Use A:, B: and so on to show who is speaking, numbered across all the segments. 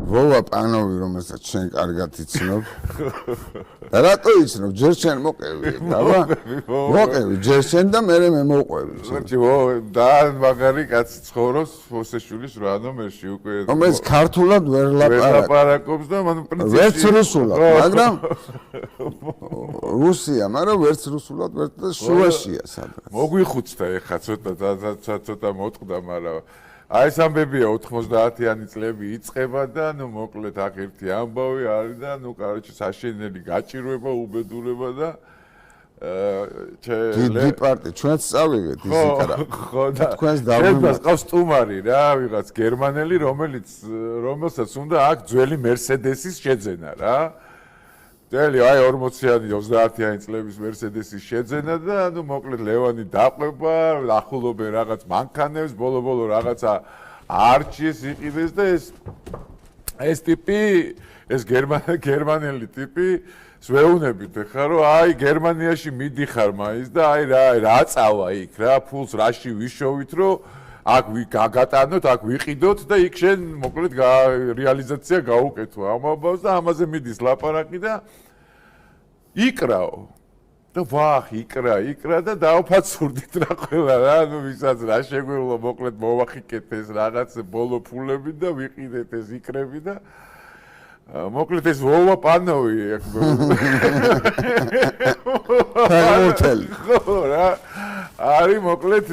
A: ვოვა პანოვი რომელსაც შენ კარგად იცნობ და რატო იცნობ ჯერ შენ მოყევი აბა მოყევი ჯერ შენ და მე მოყვევი
B: და მაგარი კაცი ცხოვრობს ფოსეშვილის 8 ნომერში უკვე
A: რომელიც ქართულად ვერ
B: ლაპარაკობს და მან პრინციპში
A: ვერც რუსულად მაგრამ რუსია მაგრამ ვერც რუსულად ვერც და შუაშია სადღაც
B: მოგვიხუცდა ეხა ცოტა მოტყდა მაგრამ აი ეს ამბებია 90-იანი წლები იწყება და ნუ მოკლედ აქ ერთი ამბავი არის და ნუ კაროჩე საშენელი გაჭირვება უბედურება და
A: დიდი პარტი ჩვენც წავიღეთ ის იკრა
B: ხო და თქვენს დავიმართ ყავს სტუმარი რა ვიღაც გერმანელი რომელსაც უნდა აქ ძველი მერსედესის შეძენა რა ძველი აი 40-იანი 30-იანი წლების მერსედესის შეძენა და ნუ მოკლედ ლევანი დაყვება ახლობენ რაღაც მანქანებს ბოლო რაღაცა არჩიეს იყიდეს და ეს ტიპი ეს გერმანელი ტიპი სვეუნებით ხა რომ აი გერმანიაში მიდიხარ მაინც და აი რა წავა იქ რა ფულს რაში ვიშოვით რომ აქ გაგატანოთ აქ ვიყიდოთ და იქ შენ მოკლედ რეალიზაცია გაუკეთო ამბავს და ამაზე მიდის ლაპარაკი და იკრაო და ვახ იკრა და დაუფაცურდით რა ყველა რა ნუ ვისაც რა შეგვეულა მოკლედ მოვახიკეთ ეს რაღაც ბოლო ფულები და ვიყიდეთ ეს იკრები და მოკლედ ეს ვოვა პანოვი აქ
A: ფერმოტელი
B: ხო რა არის მოკლედ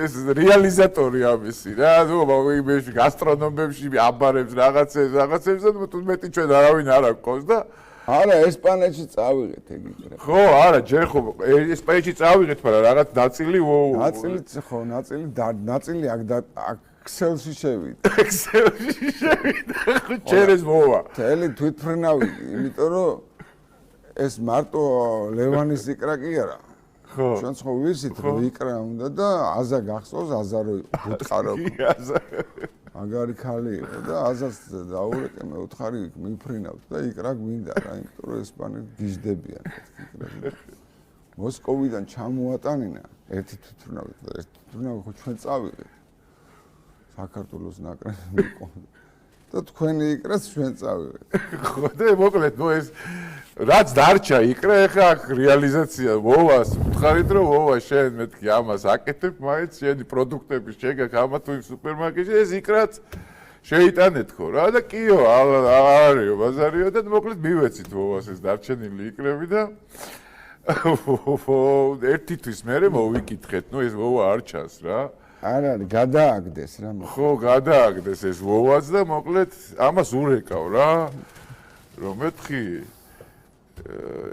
B: ეს რეალიზატორი ამისი რა ნუ იმეში გასტრონომებში აბარებს რაღაცებს და მეტი ჩვენ არავინ არ აქვს და
A: არა ესპანეთში წავიღეთ ეგ იქ
B: ხო არა ჯერ ხო ესპანეთში წავიღეთ მაგრამ რაღაც ნაწილი
A: ნაწილი აქ ქსელში შევიდა
B: ჩერეს მოვა
A: თელი თვითფრინავი იმიტომ რომ ეს მარტო ლევანის იკრა კი არა
B: ხო
A: ჩვენც ხო ვიცით რომ იკრა უნდა და აზა გახსოვს აზა რო ბუტყარო მაგარი ხალი იყო და აზას დაურეკე მე უთხარი მიფრინავთ და იკრა გვინდა რა იმიტომ რომ ესპანეთ გიждდებიან მოსკოვიდან ჩამოატანინა ერთი თვითფრინავი და ეს თვითფრინავი ხო ჩვენ წავიღეთ საქართველოს ნაკრები და თქვენი იკრას ჩვენ წავიღეთ.
B: ხო და მოკლედ ნუ ეს რაც დარჩა იკრა ეხა აქ რეალიზაცია ვოვას ვთხარით რომ ვოვა შენ მეთქი ამას აკეთებ მაინც შენი პროდუქტები შეგაქ ამა თუ იმ სუპერმარკეტში ეს იკრაც შეიტანეთ ხო რა და კიო არისო ბაზარიო და მოკლედ მივეცით ვოვას ეს დარჩენილი იკრები და ერთი თვის მერე მოვიკითხეთ ნუ ეს ვოვა არ ჩანს რა
A: არა გადააგდეს რა
B: ხო გადააგდეს ეს ვოვაც და მოკლედ ამას ურეკავ რა რომ მეთქი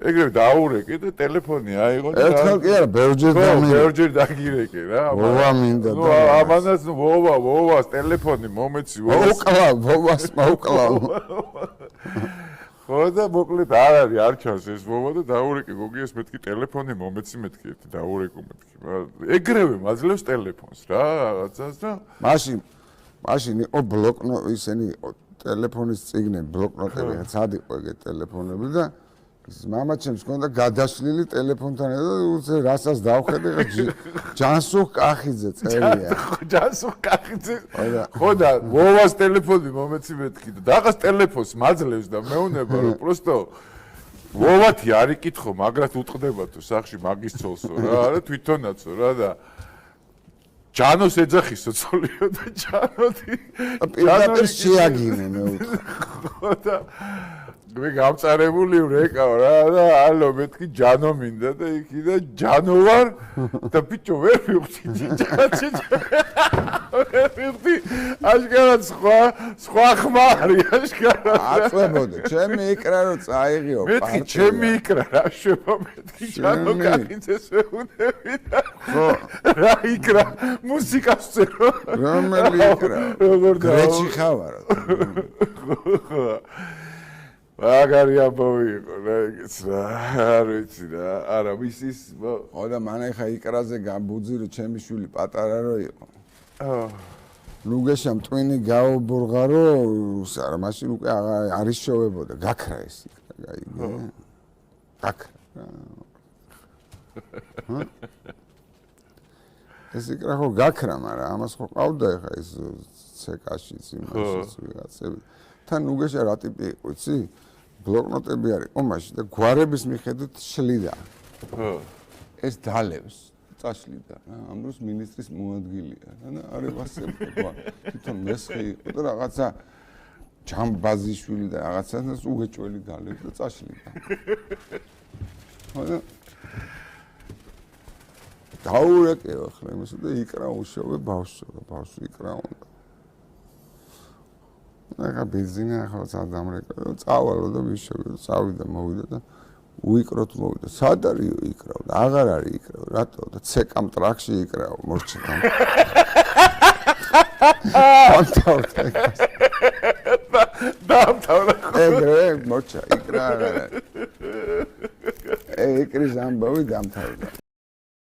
B: ეგრევე დაურეკე და ტელეფონი აიღო და
A: ერთხელ კი არა
B: ბევრჯერ დაგირეკე რა
A: ვოვა მინდა
B: და ამანაც ვოვას ტელეფონი მომეცი
A: ვოვას მოუკლავ
B: ხო და მოკლედ არ არის არ ჩანს ეს ვოვა და დაურეკე გოგიას მეთქი ტელეფონი მომეცი მეთქი ერთი დაურეკო მეთქი ეგრევე მაძლევს ტელეფონს რა რაღაცას და
A: მაშინ იყო ბლოკნოტი ისინი იყო ტელეფონის წიგნები ბლოკნოტები ცად იყო ეგ ტელეფონები და მამაჩემს ჰქონდა გადაშლილი ტელეფონთან და უცე რასაც დავხედე ჯანსუხ კახიძე წერია
B: ჯანსუხ კახიძე ხო და ვოვას ტელეფონი მომეცი მეთქი და რაღაც ტელეფონს მაძლევს და მეუნება რომ პროსტო ვოვათი არ იკითხო მაგრად უტყდება თუ სახში მაგის ცოლსო რა არა თვითონაცო რა და ჯანოს ეძახისო ცოლიო და ჯანოთი
A: პირდაპირ შეაგინე მე
B: ხო და მე გამწარებული ვრეკავ რა და ალო მეთქი ჯანო მინდა და იქიდა ჯანო ვარ და ბიჭო ვერ ვიხდი ჯანო აშკარად სხვა ხმა არის აშკარად
A: აწვებოდე ჩემი იკრა რომ წაიღიო
B: მეთქი ჩემი იკრა რა შევა მეთქი ჯანო კახიძეს ვეუნები და ხო რა იკრა მუსიკას წერო
A: რომელი იკრა გრეჩი ხავარო
B: ხო მაგარი ამბავი იყო რა ეგეც რა არ ვიცი რა არა ისის
A: ხო და მან ახლა იკრაზე გამბუძი რომ ჩემი შვილი პატარა რო იყო ნუ გეშამ ტვინი გაუბურღარო არა მაშინ უკვე არის შოვებოდა გაქრა ეს იკრა გაიგე გაქრა ეს იკრა ხო გაქრა მაგრამ ამას ხო ყავდა ახლა ეს ცეკაშიც იმაშიც ვიღაცები თან უგეშა რა ტიპი იყო, იცი? ბლოკნოტები არის ომაში და გვარების მიხედვით შლიდა.
B: ხო.
A: ეს დალევს წაშლიდა რა. ამ დროს მინისტრის მოადგილეა და არის ვასება. თვითონ მესხი იყო და რაღაცა ჯამბაზიშვილი და რაღაცას უგეჭველი დალევს და წაშლიდა. ხო დაურეკე ახლა იმასა და იკრა უშოვე ბავშვი იკრა უნდა. ახლა ბენზინი ახლა სადამრეკა წავალო და მიშოვე წავიდა მოვიდა და უიკროთ მოვიდა. სად არის იკრავ და აღარ არის იკრავ. რატო და ცეკამ ტრაქში იკრავ მორჩიდან.
B: დამთავრდა.
A: ეგრე მორჩა იკრა. ეკრის ამბავი დამთავრდა.